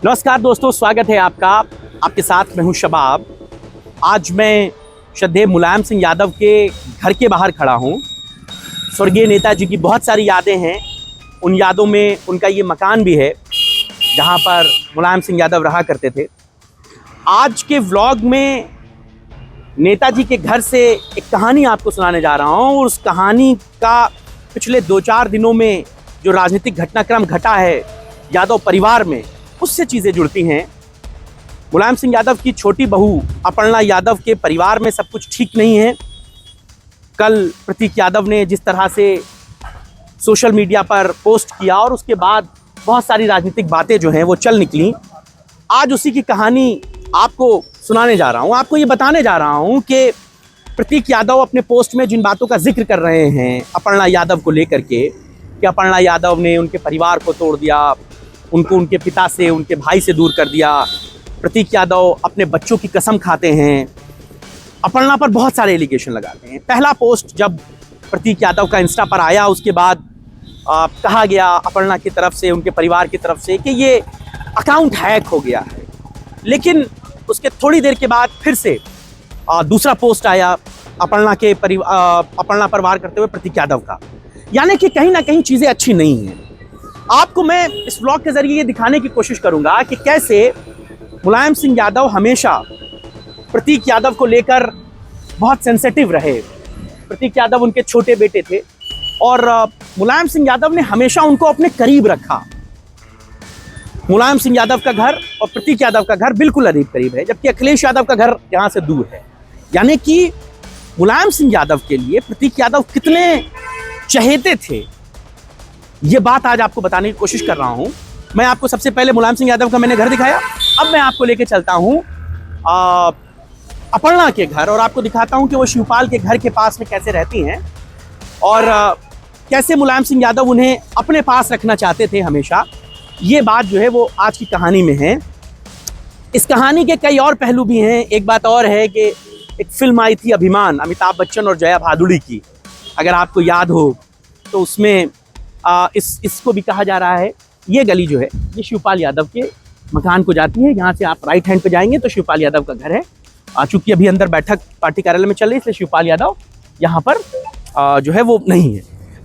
नमस्कार दोस्तों, स्वागत है आपका। आपके साथ मैं हूं शबाब। आज मैं श्रद्धेय मुलायम सिंह यादव के घर के बाहर खड़ा हूं। स्वर्गीय नेताजी की बहुत सारी यादें हैं। उन यादों में उनका ये मकान भी है जहां पर मुलायम सिंह यादव रहा करते थे। आज के व्लॉग में नेताजी के घर से एक कहानी आपको सुनाने जा रहा हूं और उस कहानी का पिछले 2-4 दिनों में जो राजनीतिक घटनाक्रम घटा है यादव परिवार में, उससे चीज़ें जुड़ती हैं। मुलायम सिंह यादव की छोटी बहू अपर्णा यादव के परिवार में सब कुछ ठीक नहीं है। कल प्रतीक यादव ने जिस तरह से सोशल मीडिया पर पोस्ट किया और उसके बाद बहुत सारी राजनीतिक बातें जो हैं वो चल निकली। आज उसी की कहानी आपको सुनाने जा रहा हूँ। आपको ये बताने जा रहा हूँ कि प्रतीक यादव अपने पोस्ट में जिन बातों का जिक्र कर रहे हैं अपर्णा यादव को लेकर के, कि अपर्णा यादव ने उनके परिवार को तोड़ दिया, उनको उनके पिता से, उनके भाई से दूर कर दिया। प्रतीक यादव अपने बच्चों की कसम खाते हैं। अपर्णा पर बहुत सारे एलिगेशन लगाते हैं। पहला पोस्ट जब प्रतीक यादव का इंस्टा पर आया, उसके बाद कहा गया अपर्णा की तरफ से, उनके परिवार की तरफ से, कि ये अकाउंट हैक हो गया है। लेकिन उसके थोड़ी देर के बाद फिर से दूसरा पोस्ट आया अपर्णा पर वार करते हुए प्रतीक यादव का। यानी कि कहीं ना कहीं चीज़ें अच्छी नहीं हैं। आपको मैं इस व्लॉग के जरिए ये दिखाने की कोशिश करूंगा कि कैसे मुलायम सिंह यादव हमेशा प्रतीक यादव को लेकर बहुत सेंसिटिव रहे। प्रतीक यादव उनके छोटे बेटे थे और मुलायम सिंह यादव ने हमेशा उनको अपने करीब रखा। मुलायम सिंह यादव का घर और प्रतीक यादव का घर बिल्कुल करीब है, जबकि अखिलेश यादव का घर यहाँ से दूर है। यानी कि मुलायम सिंह यादव के लिए प्रतीक यादव कितने चहेते थे, ये बात आज आपको बताने की कोशिश कर रहा हूं। मैं आपको सबसे पहले मुलायम सिंह यादव का मैंने घर दिखाया। अब मैं आपको लेके चलता हूं अपर्णा के घर और आपको दिखाता हूं कि वो शिवपाल के घर के पास में कैसे रहती हैं और कैसे मुलायम सिंह यादव उन्हें अपने पास रखना चाहते थे हमेशा। ये बात जो है वो आज की कहानी में है। इस कहानी के कई और पहलू भी हैं। एक बात और है कि एक फिल्म आई थी अभिमान, अमिताभ बच्चन और जया भादुड़ी की, अगर आपको याद हो तो उसमें इसको भी कहा जा रहा है। ये गली जो है ये शिवपाल यादव के मकान को जाती है। यहाँ से आप राइट हैंड पे जाएंगे तो शिवपाल यादव का घर है। चूंकि अभी अंदर बैठक पार्टी कार्यालय में चल रही है, इसलिए शिवपाल यादव यहाँ पर जो है वो नहीं है।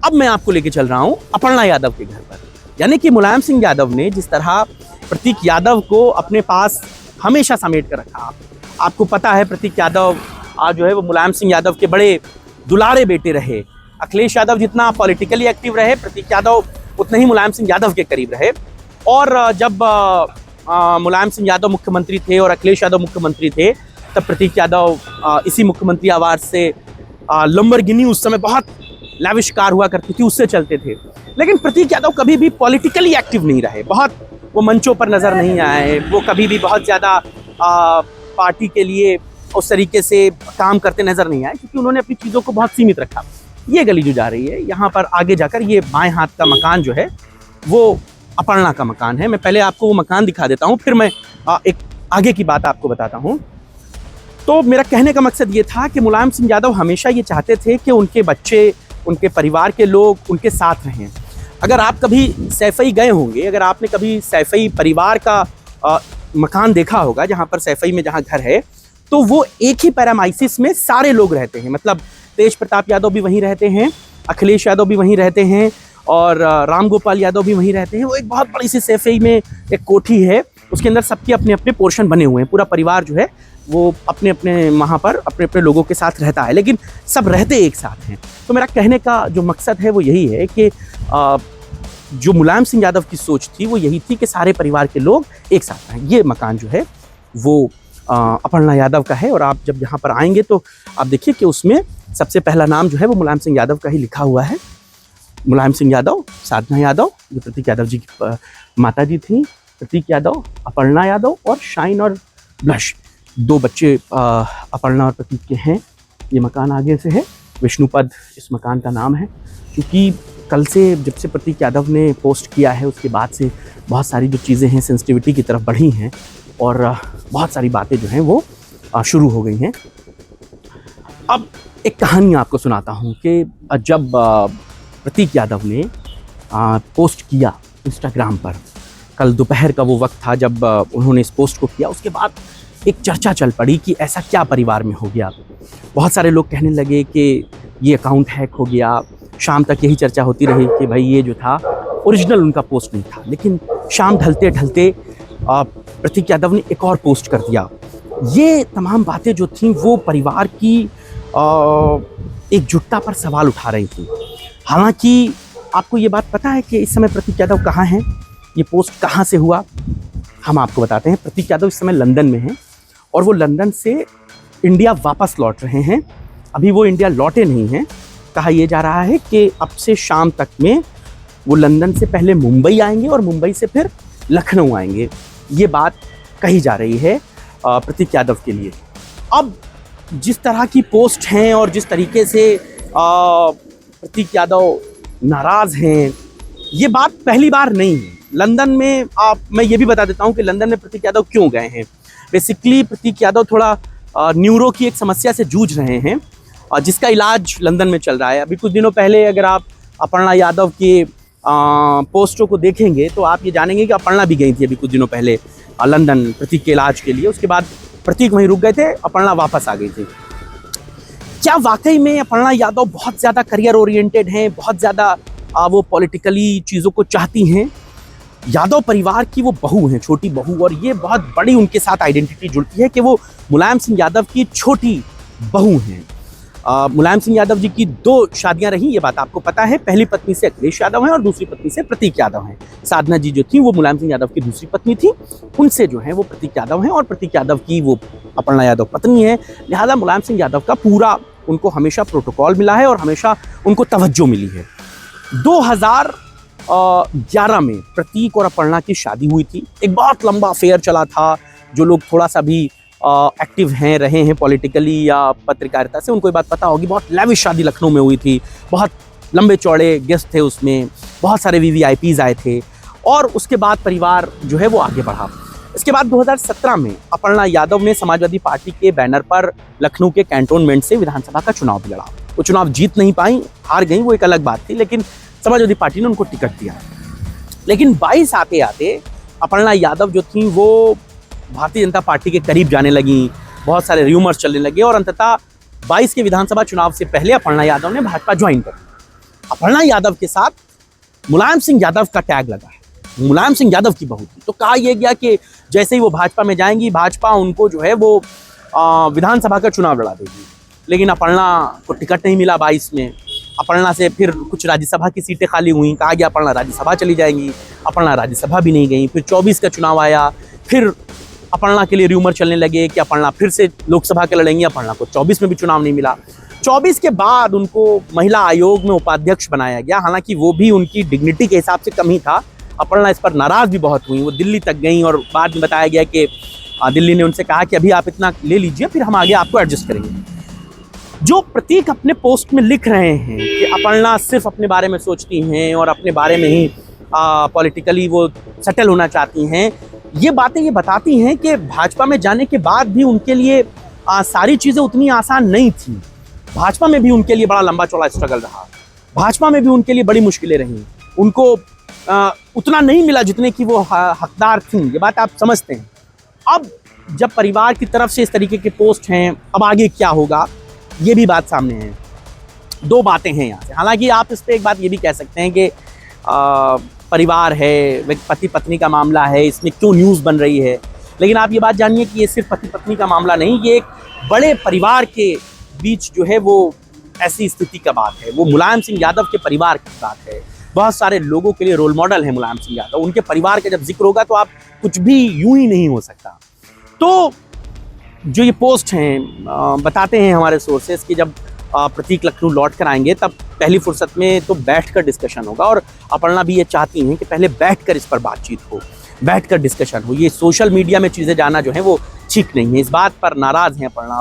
अब मैं आपको लेके चल रहा हूँ अपर्णा यादव के घर पर। यानी कि मुलायम सिंह यादव ने जिस तरह प्रतीक यादव को अपने पास हमेशा समेट कर रखा। आपको पता है प्रतीक यादव जो है वो मुलायम सिंह यादव के बड़े दुलारे बेटे रहे। अखिलेश यादव जितना पॉलिटिकली एक्टिव रहे, प्रतीक यादव उतना ही मुलायम सिंह यादव के करीब रहे। और जब मुलायम सिंह यादव मुख्यमंत्री थे और अखिलेश यादव मुख्यमंत्री थे, तब प्रतीक यादव इसी मुख्यमंत्री आवास से लंबरगिनी, उस समय बहुत लैविश कार हुआ करती थी, उससे चलते थे। लेकिन प्रतीक यादव कभी भी पॉलिटिकली एक्टिव नहीं रहे। बहुत वो मंचों पर नज़र नहीं आए। वो कभी भी बहुत ज़्यादा पार्टी के लिए उस तरीके से काम करते नज़र नहीं आए, क्योंकि उन्होंने अपनी चीज़ों को बहुत सीमित रखा। ये गली जो जा रही है, यहाँ पर आगे जाकर ये बाएं हाथ का मकान जो है वो अपर्णा का मकान है। मैं पहले आपको वो मकान दिखा देता हूँ, फिर मैं एक आगे की बात आपको बताता हूँ। तो मेरा कहने का मकसद ये था कि मुलायम सिंह यादव हमेशा ये चाहते थे कि उनके बच्चे, उनके परिवार के लोग उनके साथ रहें। अगर आप कभी सैफई गए होंगे, अगर आपने कभी सैफई परिवार का मकान देखा होगा, जहाँ पर सैफई में जहाँ घर है, तो वो एक ही पैरामाइसिस में सारे लोग रहते हैं। मतलब तेज प्रताप यादव भी वहीं रहते हैं, अखिलेश यादव भी वहीं रहते हैं और राम गोपाल यादव भी वहीं रहते हैं। वो एक बहुत बड़ी सी सैफई में एक कोठी है, उसके अंदर सबके अपने अपने पोर्शन बने हुए हैं। पूरा परिवार जो है वो अपने अपने वहाँ पर अपने अपने लोगों के साथ रहता है, लेकिन सब रहते एक साथ हैं। तो मेरा कहने का जो मकसद है वो यही है कि जो मुलायम सिंह यादव की सोच थी वो यही थी कि सारे परिवार के लोग एक साथ रहें। ये मकान जो है वो अपर्णा यादव का है और आप जब यहाँ पर आएंगे तो आप देखिए कि उसमें सबसे पहला नाम जो है वो मुलायम सिंह यादव का ही लिखा हुआ है। मुलायम सिंह यादव, साधना यादव जो प्रतीक यादव जी की माता जी थी, प्रतीक यादव, अपर्णा यादव और शाइन और ब्लश, 2 बच्चे अपर्णा और प्रतीक के हैं। ये मकान आगे से है, विष्णुपद इस मकान का नाम है। क्योंकि कल से जब से प्रतीक यादव ने पोस्ट किया है, उसके बाद से बहुत सारी जो चीज़ें हैं सेंसिटिविटी की तरफ बढ़ी हैं और बहुत सारी बातें जो हैं वो शुरू हो गई हैं। अब एक कहानी आपको सुनाता हूँ कि जब प्रतीक यादव ने पोस्ट किया इंस्टाग्राम पर कल दोपहर का वो वक्त था जब उन्होंने इस पोस्ट को किया। उसके बाद एक चर्चा चल पड़ी कि ऐसा क्या परिवार में हो गया। बहुत सारे लोग कहने लगे कि ये अकाउंट हैक हो गया। शाम तक यही चर्चा होती रही कि भाई ये जो था ओरिजिनल उनका पोस्ट नहीं था। लेकिन शाम ढलते ढलते प्रतीक यादव ने एक और पोस्ट कर दिया। ये तमाम बातें जो थीं वो परिवार की एकजुटता पर सवाल उठा रही थी। हालांकि आपको ये बात पता है कि इस समय प्रतीक यादव कहाँ हैं, ये पोस्ट कहाँ से हुआ, हम आपको बताते हैं। प्रतीक यादव इस समय लंदन में हैं और वो लंदन से इंडिया वापस लौट रहे हैं। अभी वो इंडिया लौटे नहीं हैं। कहा यह जा रहा है कि अब से शाम तक में वो लंदन से पहले मुंबई आएंगे और मुंबई से फिर लखनऊ आएंगे। ये बात कही जा रही है प्रतीक यादव के लिए। अब जिस तरह की पोस्ट हैं और जिस तरीके से प्रतीक यादव नाराज़ हैं, ये बात पहली बार नहीं है। लंदन में मैं ये भी बता देता हूँ कि लंदन में प्रतीक यादव क्यों गए हैं। बेसिकली प्रतीक यादव थोड़ा न्यूरो की एक समस्या से जूझ रहे हैं जिसका इलाज लंदन में चल रहा है। अभी कुछ दिनों पहले अगर आप अपर्णा यादव के पोस्टों को देखेंगे तो आप ये जानेंगे कि अपर्णा भी गई थी अभी कुछ दिनों पहले लंदन प्रतीक के इलाज के लिए। उसके बाद प्रतीक वहीं रुक गए थे, अपर्णा वापस आ गई थी। क्या वाकई में अपर्णा यादव बहुत ज़्यादा करियर ओरिएंटेड हैं, बहुत ज़्यादा वो पॉलिटिकली चीज़ों को चाहती हैं? यादव परिवार की वो बहू हैं, छोटी बहू, और ये बहुत बड़ी उनके साथ आइडेंटिटी जुड़ती है कि वो मुलायम सिंह यादव की छोटी बहू हैं। मुलायम सिंह यादव जी की 2 शादियां रही, ये बात आपको पता है। पहली पत्नी से अखिलेश यादव हैं और दूसरी पत्नी से प्रतीक यादव हैं। साधना जी जो थी वो मुलायम सिंह यादव की दूसरी पत्नी थी, उनसे जो है वो प्रतीक यादव हैं और प्रतीक यादव की वो अपर्णा यादव पत्नी है। लिहाजा मुलायम सिंह यादव का पूरा उनको हमेशा प्रोटोकॉल मिला है और हमेशा उनको तवज्जो मिली है। 2011 में प्रतीक और अपर्णा की शादी हुई थी। एक बहुत लंबा अफेयर चला था। जो लोग थोड़ा सा भी एक्टिव हैं, रहे हैं पॉलिटिकली या पत्रकारिता से, उनको ये बात पता होगी। बहुत लैविश शादी लखनऊ में हुई थी, बहुत लंबे चौड़े गेस्ट थे उसमें, बहुत सारे VVIPs आए थे और उसके बाद परिवार जो है वो आगे बढ़ा। इसके बाद 2017 में अपर्णा यादव ने समाजवादी पार्टी के बैनर पर लखनऊ के कैंटोनमेंट से विधानसभा का चुनाव भी लड़ा। वो चुनाव जीत नहीं पाई, हार गई, वो एक अलग बात थी, लेकिन समाजवादी पार्टी ने उनको टिकट दिया। लेकिन 22 आते आते अपर्णा यादव जो थी वो भारतीय जनता पार्टी के करीब जाने लगी, बहुत सारे र्यूमर्स चलने लगे और अंततः 22 के विधानसभा चुनाव से पहले अपर्णा यादव ने भाजपा ज्वाइन कर ली। अपर्णा यादव के साथ मुलायम सिंह यादव का टैग लगा है, मुलायम सिंह यादव की बहू थी। तो कहा यह गया कि जैसे ही वो भाजपा में जाएंगी, भाजपा उनको जो है वो विधानसभा का चुनाव लड़ा देगी। लेकिन अपर्णा को टिकट नहीं मिला 22 में। अपर्णा से फिर कुछ राज्यसभा की सीटें खाली हुई, कहा गया अपर्णा राज्यसभा चली जाएंगी। अपर्णा राज्यसभा भी नहीं गई। फिर 24 का चुनाव आया, फिर अपर्णा के लिए र्यूमर चलने लगे कि अपर्णा फिर से लोकसभा के लड़ेंगी। अपर्णा को 24 में भी चुनाव नहीं मिला। 24 के बाद उनको महिला आयोग में उपाध्यक्ष बनाया गया। हालांकि वो भी उनकी डिग्निटी के हिसाब से कम ही था। अपर्णा इस पर नाराज़ भी बहुत हुई, वो दिल्ली तक गई और बाद में बताया गया कि दिल्ली ने उनसे कहा कि अभी आप इतना ले लीजिए, फिर हम आगे आपको एडजस्ट करेंगे। जो प्रतीक अपने पोस्ट में लिख रहे हैं कि अपर्णा सिर्फ अपने बारे में सोचती हैं और अपने बारे में ही पॉलिटिकली वो सेटल होना चाहती हैं, ये बातें ये बताती हैं कि भाजपा में जाने के बाद भी उनके लिए सारी चीज़ें उतनी आसान नहीं थी। भाजपा में भी उनके लिए बड़ा लंबा चौड़ा स्ट्रगल रहा, भाजपा में भी उनके लिए बड़ी मुश्किलें रहीं, उनको उतना नहीं मिला जितने की वो हकदार थीं। ये बात आप समझते हैं। अब जब परिवार की तरफ से इस तरीके के पोस्ट हैं, अब आगे क्या होगा, ये भी बात सामने है। 2 बातें हैं यहाँ से। हालांकि आप इस पर एक बात ये भी कह सकते हैं कि परिवार है, पति पत्नी का मामला है, इसमें क्यों न्यूज़ बन रही है। लेकिन आप ये बात जानिए कि ये सिर्फ पति पत्नी का मामला नहीं, ये एक बड़े परिवार के बीच जो है वो ऐसी स्थिति का बात है। वो मुलायम सिंह यादव के परिवार की बात है। बहुत सारे लोगों के लिए रोल मॉडल है मुलायम सिंह यादव। उनके परिवार का जब जिक्र होगा तो आप कुछ भी यूं ही नहीं हो सकता। तो जो ये पोस्ट हैं, बताते हैं हमारे सोर्सेस कि जब प्रतीक लखनऊ लौट कर आएंगे तब पहली फुर्सत में तो बैठकर डिस्कशन होगा। और अपर्णा भी ये चाहती हैं कि पहले बैठकर इस पर बातचीत हो, बैठकर डिस्कशन हो। ये सोशल मीडिया में चीज़ें जाना जो है वो ठीक नहीं है। इस बात पर नाराज़ हैं अपर्णा।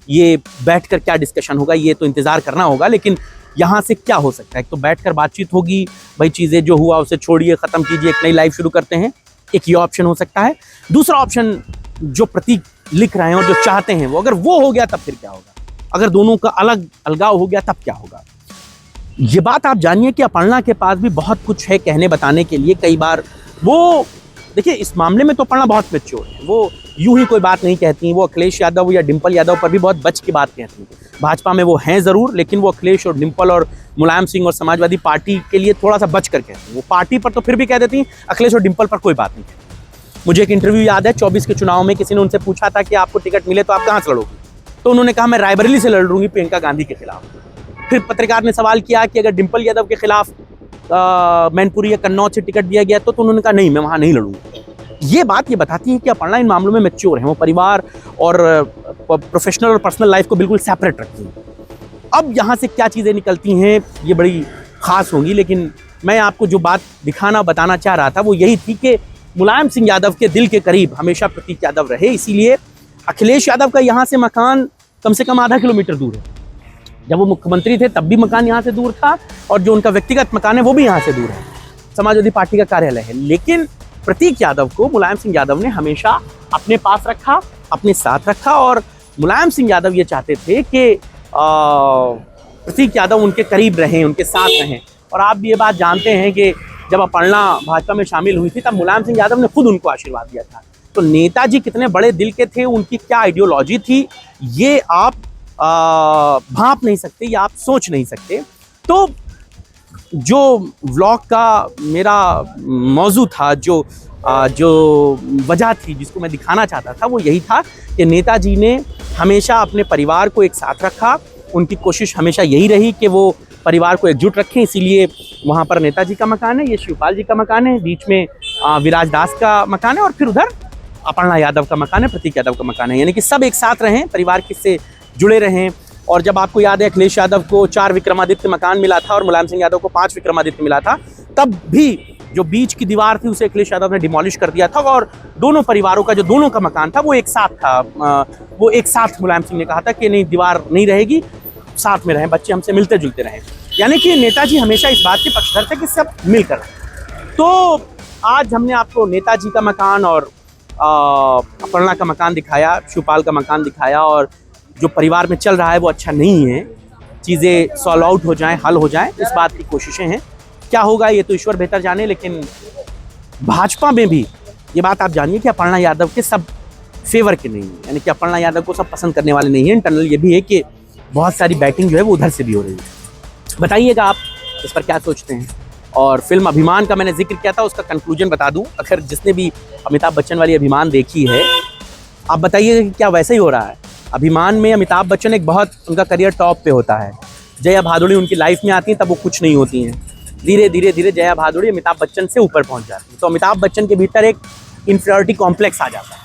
ये बैठकर क्या डिस्कशन होगा ये तो इंतज़ार करना होगा, लेकिन यहाँ से क्या हो सकता है। एक तो बैठकर बातचीत होगी, भाई चीज़ें जो हुआ उसे छोड़िए, ख़त्म कीजिए, एक नई लाइफ शुरू करते हैं, एक ये ऑप्शन हो सकता है। दूसरा ऑप्शन जो प्रतीक लिख रहे हैं और जो चाहते हैं वो, अगर वो हो गया तब फिर क्या होगा, अगर दोनों का अलगाव हो गया तब क्या होगा। ये बात आप जानिए कि अपर्णा के पास भी बहुत कुछ है कहने बताने के लिए। कई बार वो देखिए इस मामले में तो अपर्णा बहुत मैच्योर है, वो यूं ही कोई बात नहीं कहती, वो अखिलेश यादव या डिंपल यादव पर भी बहुत बच के बात कहती हैं। भाजपा में वो हैं ज़रूर, लेकिन वो अखिलेश और डिंपल और मुलायम सिंह और समाजवादी पार्टी के लिए थोड़ा सा बच कर कहती हैं। वो पार्टी पर तो फिर भी कह देती हैं, अखिलेश और डिंपल पर कोई बात नहीं कहती। मुझे एक इंटरव्यू याद है 24 के चुनाव में किसी ने उनसे पूछा था कि आपको टिकट मिले तो आप कहाँ से लड़ोगी, तो उन्होंने कहा मैं रायबरेली से लड़ लूँगी प्रियंका गांधी के खिलाफ। फिर पत्रकार ने सवाल किया कि अगर डिंपल यादव के खिलाफ मैनपुरी या कन्नौज से टिकट दिया गया तो उन्होंने कहा नहीं, मैं वहाँ नहीं लड़ूंगा। ये बात ये बताती है कि अपर्णा इन मामलों में मैच्योर है, वो परिवार और प्रोफेशनल और पर्सनल लाइफ को बिल्कुल सेपरेट रखती हैं। अब यहाँ से क्या चीज़ें निकलती हैं ये बड़ी ख़ास होंगी, लेकिन मैं आपको जो बात दिखाना बताना चाह रहा था वो यही थी कि मुलायम सिंह यादव के दिल के करीब हमेशा प्रतीक यादव रहे, इसीलिए अखिलेश यादव का यहाँ से मकान कम से कम आधा किलोमीटर दूर है। जब वो मुख्यमंत्री थे तब भी मकान यहाँ से दूर था, और जो उनका व्यक्तिगत मकान है वो भी यहाँ से दूर है, समाजवादी पार्टी का कार्यालय है। लेकिन प्रतीक यादव को मुलायम सिंह यादव ने हमेशा अपने पास रखा, अपने साथ रखा, और मुलायम सिंह यादव ये चाहते थे कि प्रतीक यादव उनके करीब रहें, उनके साथ रहें। और आप भी ये बात जानते हैं कि जब अपर्णा भाजपा में शामिल हुई थी तब मुलायम सिंह यादव ने खुद उनको आशीर्वाद दिया था। तो नेताजी कितने बड़े दिल के थे, उनकी क्या आइडियोलॉजी थी, ये आप भांप नहीं सकते, या आप सोच नहीं सकते। तो जो व्लॉग का मेरा मौजू था, जो वजह थी जिसको मैं दिखाना चाहता था, वो यही था कि नेताजी ने हमेशा अपने परिवार को एक साथ रखा। उनकी कोशिश हमेशा यही रही कि वो परिवार को एकजुट रखें, इसीलिए वहाँ पर नेताजी का मकान है, ये शिवपाल जी का मकान है, बीच में विराज दास का मकान है, और फिर उधर अपर्णा यादव का मकान है, प्रतीक यादव का मकान है। यानी कि सब एक साथ रहें, परिवार से जुड़े रहें। और जब आपको याद है अखिलेश यादव को 4 विक्रमादित्य मकान मिला था और मुलायम सिंह यादव को 5 विक्रमादित्य मिला था, तब भी जो बीच की दीवार थी उसे अखिलेश यादव ने डिमोलिश कर दिया था, और दोनों परिवारों का जो दोनों का मकान था वो एक साथ था। वो एक साथ मुलायम सिंह ने कहा था कि नहीं, दीवार नहीं रहेगी, साथ में रहें, बच्चे हमसे मिलते जुलते रहें। यानी कि नेताजी हमेशा इस बात के पक्षधर थे कि सब मिलकर। तो आज हमने आपको नेताजी का मकान और अपर्णा का मकान दिखाया, शिवपाल का मकान दिखाया, और जो परिवार में चल रहा है वो अच्छा नहीं है, चीज़ें सॉल्व आउट हो जाएं, हल हो जाएं, इस बात की कोशिशें हैं। क्या होगा ये तो ईश्वर बेहतर जाने, लेकिन भाजपा में भी ये बात आप जानिए कि अपर्णा यादव के सब फेवर के नहीं है, यानी कि अपर्णा यादव को सब पसंद करने वाले नहीं हैं। इंटरनल ये भी है कि बहुत सारी बैटिंग जो है वो उधर से भी हो रही है। बताइएगा आप इस पर क्या सोचते हैं। और फिल्म अभिमान का मैंने जिक्र किया था, उसका कंक्लूजन बता दूं, अगर जिसने भी अमिताभ बच्चन वाली अभिमान देखी है, आप बताइए कि क्या वैसा ही हो रहा है। अभिमान में अमिताभ बच्चन एक बहुत, उनका करियर टॉप पे होता है, जया भादुड़ी उनकी लाइफ में आती हैं तब वो कुछ नहीं होती हैं, धीरे धीरे धीरे जया भादुड़ी अमिताभ बच्चन से ऊपर पहुंच जाती है। तो अमिताभ बच्चन के भीतर एक इन्फीरियरिटी कॉम्प्लेक्स आ जाता है।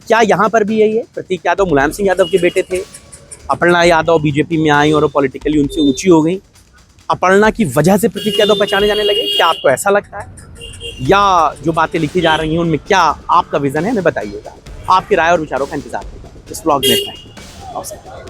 क्या यहाँ पर भी यही है? प्रतीक यादव मुलायम सिंह यादव के बेटे थे, अपर्णा यादव बीजेपी में आई और पॉलिटिकली उनसे ऊंची हो गई, अपर्णा की वजह से प्रतीक यादव पहचाने जाने लगे। क्या आपको ऐसा लगता है, या जो बातें लिखी जा रही हैं उनमें क्या आपका विजन है, हमें बताइएगा। आपकी राय और विचारों का इंतजार करेगा। इस व्लॉग में इतना ही।